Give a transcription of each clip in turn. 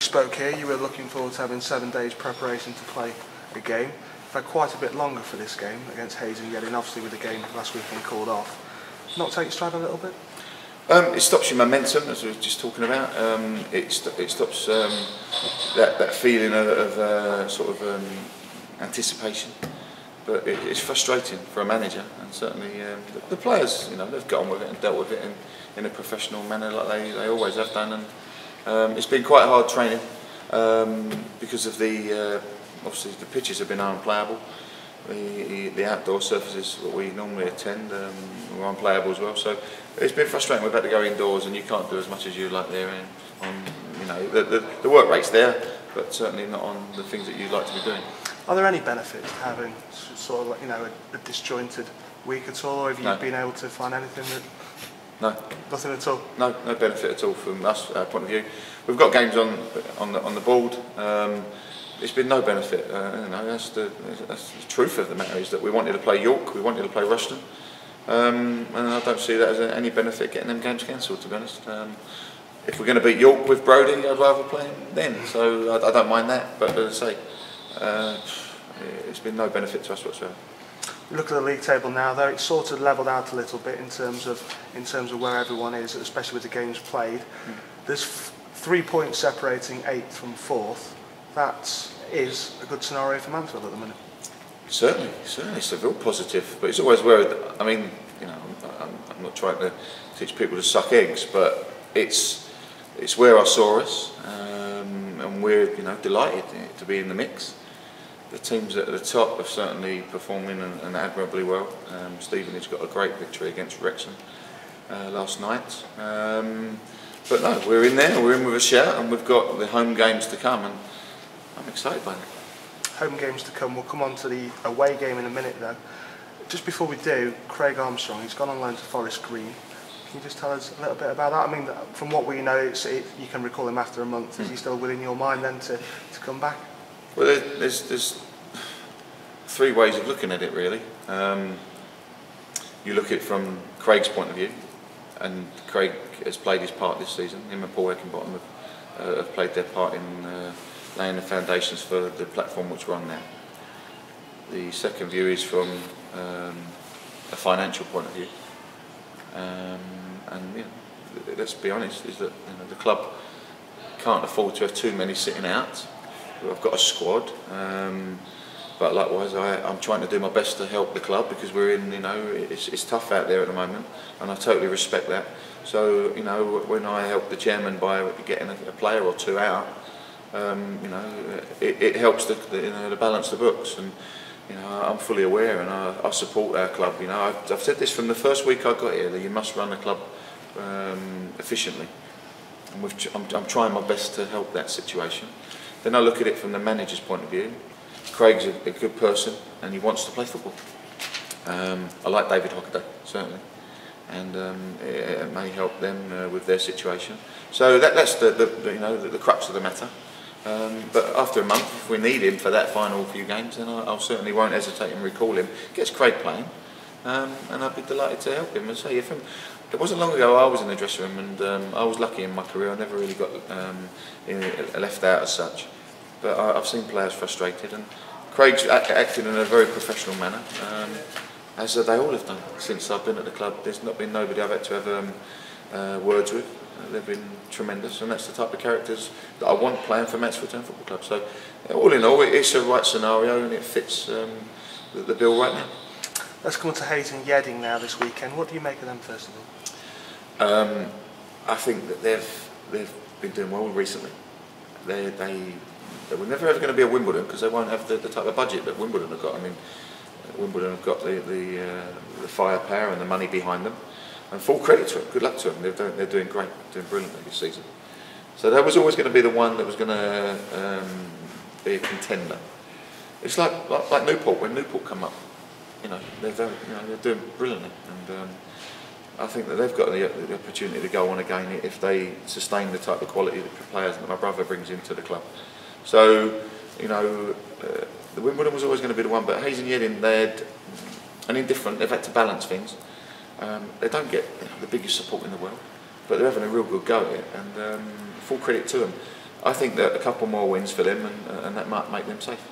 spoke here, you were looking forward to having 7 days preparation to play a game. You've had quite a bit longer for this game against Hayes and Yeading, obviously with the game last weekend called off. Not take your stride a little bit? It stops your momentum, as we were just talking about. It stops that feeling of sort of anticipation. But it's frustrating for a manager, and certainly the players, they've got on with it and dealt with it in a professional manner like they always have done. And it's been quite hard training because of obviously the pitches have been unplayable. The outdoor surfaces that we normally attend were unplayable as well. So it's been frustrating. We've had to go indoors, and you can't do as much as you like there. The work rate's there, but certainly not on the things that you'd like to be doing. Are there any benefits to having sort of a disjointed week at all, or have you been able to find anything that? No. Nothing at all? No benefit at all from us, our point of view. We've got games on the board. It's been no benefit. That's the truth of the matter, is that we wanted to play York, we wanted to play Rushden, and I don't see that as any benefit getting them games cancelled, to be honest. If we're going to beat York with Brodie, I'd rather play him then, so I don't mind that, but as I say, it's been no benefit to us whatsoever. Look at the league table now, though. It's sort of levelled out a little bit in terms of where everyone is, especially with the games played. There's 3 points separating 8th from 4th. That is a good scenario for Mansfield at the minute. Certainly, it's a real positive. But it's always where I'm not trying to teach people to suck eggs, but it's where I saw us, and we're delighted to be in the mix. The teams at the top are certainly performing and admirably well. Stevenage got a great victory against Wrexham last night. But no, we're in there, we're in with a shout, and we've got the home games to come, and I'm excited by that. Home games to come. We'll come on to the away game in a minute though. Just before we do, Craig Armstrong, he's gone on loan to Forest Green. Can you just tell us a little bit about that? I mean, from what we know, you can recall him after a month. Is he still within your mind then to come back? Well, there's 3 ways of looking at it, really. You look at it from Craig's point of view, and Craig has played his part this season. Him and Paul Eckenbottom have played their part in laying the foundations for the platform which we're on now. The second view is from a financial point of view, and let's be honest, is that the club can't afford to have too many sitting out. I've got a squad, but likewise I'm trying to do my best to help the club, because we're in, it's tough out there at the moment, and I totally respect that. So when I help the chairman by getting a player or 2 out, it helps to balance the books, and I'm fully aware, and I support our club. I've said this from the first week I got here, that you must run the club efficiently, and I'm trying my best to help that situation. Then I look at it from the manager's point of view. Craig's a good person, and he wants to play football. I like David Hockaday, certainly, and it may help them with their situation. So that's the crux of the matter. But after a month, if we need him for that final few games, then I certainly won't hesitate and recall him. Gets Craig playing, and I'd be delighted to help him. And say, it wasn't long ago I was in the dressing room, and I was lucky in my career. I never really got left out as such. But I've seen players frustrated, and Craig's acted in a very professional manner, as they all have done since I've been at the club. There's not been nobody I've had to have words with. They've been tremendous, and that's the type of characters that I want playing for Mansfield Town Football Club. So, all in all, it's a right scenario, and it fits the bill right now. Let's come on to Hayes and Yeading now this weekend. What do you make of them, first of all? I think that they've been doing well recently. They were never ever going to be a Wimbledon, because they won't have the type of budget that Wimbledon have got. I mean, Wimbledon have got the firepower and the money behind them. And full credit to them, good luck to them, they're doing great, doing brilliantly this season. So that was always going to be the one that was going to be a contender. It's like Newport, when Newport come up, they're doing brilliantly, and I think that they've got the opportunity to go on again if they sustain the type of quality that the players that my brother brings into the club. So, the Wimbledon was always going to be the one, but Hayes and Yeading, they've had to balance things. They don't get the biggest support in the world, but they're having a real good go at it, and full credit to them. I think that a couple more wins for them, and that might make them safe.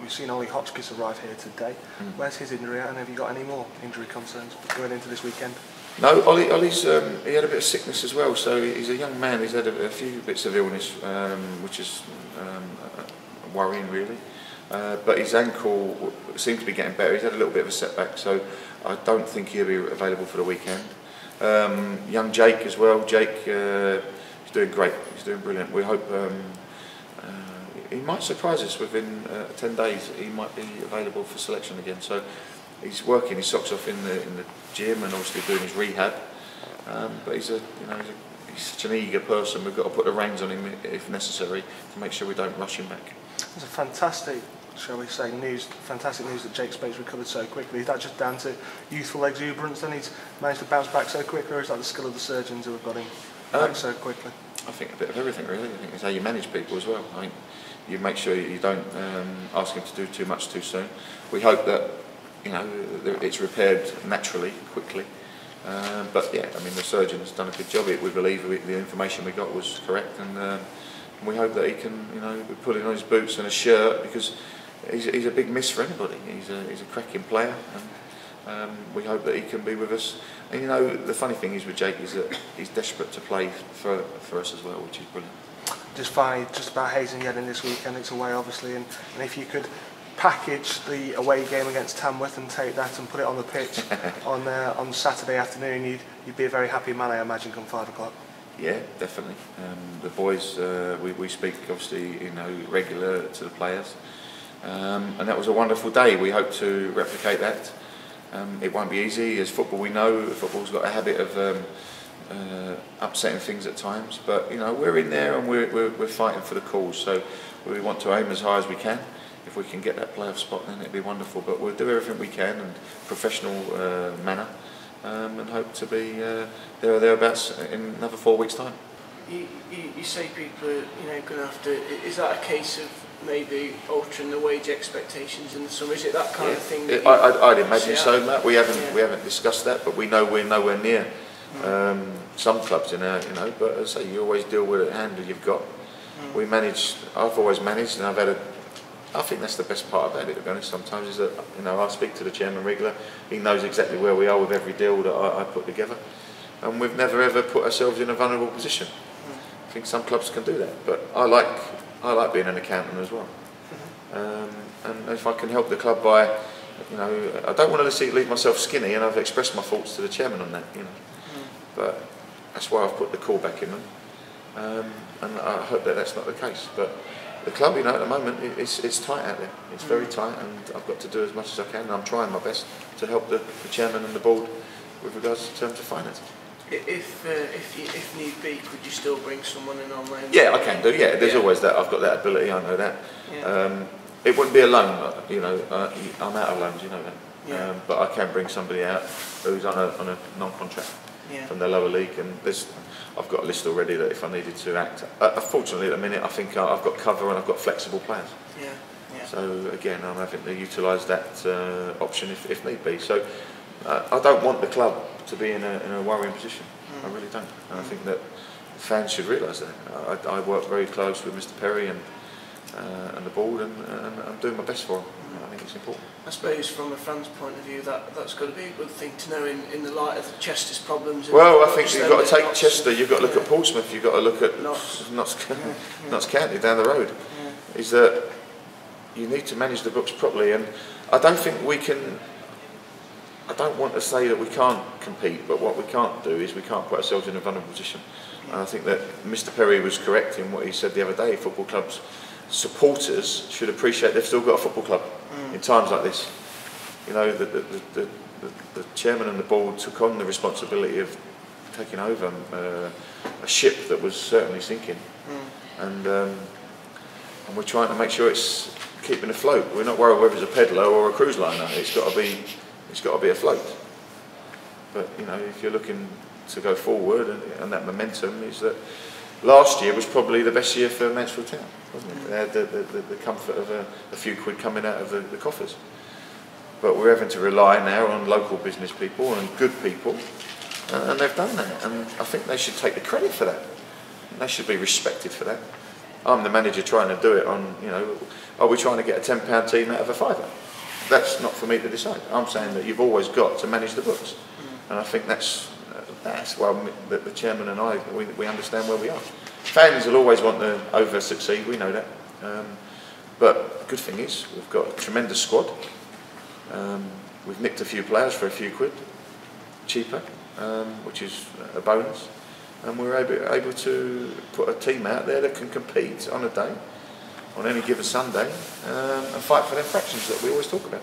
We've seen Ollie Hotchkiss arrive here today. Where's his injury at, and have you got any more injury concerns going into this weekend? No, Ollie's he had a bit of sickness as well, so he's a young man. He's had a few bits of illness, which is worrying really. But his ankle seems to be getting better. He's had a little bit of a setback, so I don't think he'll be available for the weekend. Young Jake as well. Jake, he's doing great. He's doing brilliant. We hope he might surprise us within 10 days. He might be available for selection again. So he's working his socks off in the gym and obviously doing his rehab. But he's such an eager person. We've got to put the reins on him if necessary to make sure we don't rush him back. It's a fantastic, shall we say, fantastic news that Jake Spate's recovered so quickly. Is that just down to youthful exuberance and he's managed to bounce back so quickly, or is that the skill of the surgeons who have got him back so quickly? I think a bit of everything really. I think it's how you manage people as well. I mean, you make sure you don't ask him to do too much too soon. We hope that it's repaired naturally, quickly. But yeah, I mean the surgeon's done a good job. We believe the information we got was correct, and we hope that he can, put it on his boots and a shirt, because he's a big miss for anybody. He's a cracking player, and we hope that he can be with us. And the funny thing is with Jake is that he's desperate to play for us as well, which is brilliant. Just about Hayes and Yeading this weekend. It's away obviously, and if you could package the away game against Tamworth and take that and put it on the pitch on Saturday afternoon, you'd be a very happy man, I imagine, come 5 o'clock. Yeah, definitely. The boys, we speak obviously, regular to the players, and that was a wonderful day. We hope to replicate that. It won't be easy. As football, we know football's got a habit of upsetting things at times, but we're in there and we're fighting for the cause. So we want to aim as high as we can. If we can get that playoff spot, then it'd be wonderful. But we'll do everything we can in professional manner, and hope to be there or thereabouts in another 4 weeks' time. You say people are going to have to. Is that a case of maybe altering the wage expectations in the summer? Is it that kind of thing? I'd imagine so, Matt. We haven't discussed that, but we know we're nowhere near some clubs in our, But as I say, you always deal with the hand that you've got. We manage. I've always managed, and I've had I think that's the best part about it, to be honest. Sometimes is that I speak to the chairman regular. He knows exactly where we are with every deal that I put together, and we've never ever put ourselves in a vulnerable position. I think some clubs can do that, but I like being an accountant as well. And if I can help the club by, I don't want to leave myself skinny, and I've expressed my thoughts to the chairman on that. But that's why I've put the call back in them, and I hope that that's not the case. But the club, at the moment, it's tight out there. It's very tight, and I've got to do as much as I can, and I'm trying my best to help the chairman and the board with regards to terms of finance. If need be, could you still bring someone in on loan? Yeah, I can do. Yeah, there's always that. I've got that ability. I know that. Yeah. It wouldn't be a loan. I'm out of loans. You know that. Yeah. But I can bring somebody out who's on a non-contract from the lower league, and I've got a list already that if I needed to act. Fortunately, at the minute, I think I've got cover and I've got flexible plans. Yeah. So again, I'm having to utilise that option if need be. So I don't want the club to be in a worrying position. I really don't. And I think that fans should realise that. I work very close with Mr. Perry and the board, and I'm doing my best for him. I think it's important. I suppose from a fan's point of view, that's got to be a good thing to know in the light of Chester's problems. Well, I think you've got to take Chester, you've got to look at Portsmouth, you've got to look at Notts County down the road. Is that you need to manage the books properly, and I don't think we can. I don't want to say that we can't compete, but what we can't do is we can't put ourselves in a vulnerable position. And I think that Mr. Perry was correct in what he said the other day. Football clubs, supporters should appreciate they've still got a football club in times like this. The chairman and the board took on the responsibility of taking over a ship that was certainly sinking, and we're trying to make sure it's keeping afloat. We're not worried whether it's a peddler or a cruise liner. It's got to be afloat. But if you're looking to go forward, and that momentum is that last year was probably the best year for Mansfield Town, wasn't it? They had the comfort of a few quid coming out of the coffers. But we're having to rely now on local business people and good people, and they've done that. And I think they should take the credit for that. They should be respected for that. I'm the manager trying to do it on, you know, are we trying to get a £10 team out of a £5? That's not for me to decide. I'm saying that you've always got to manage the books, and I think that's why the chairman and I we understand where we are. Fans will always want to over succeed. We know that, but the good thing is we've got a tremendous squad. We've nicked a few players for a few quid, cheaper, which is a bonus, and we're able to put a team out there that can compete on a day, on any given Sunday, and fight for them fractions that we always talk about.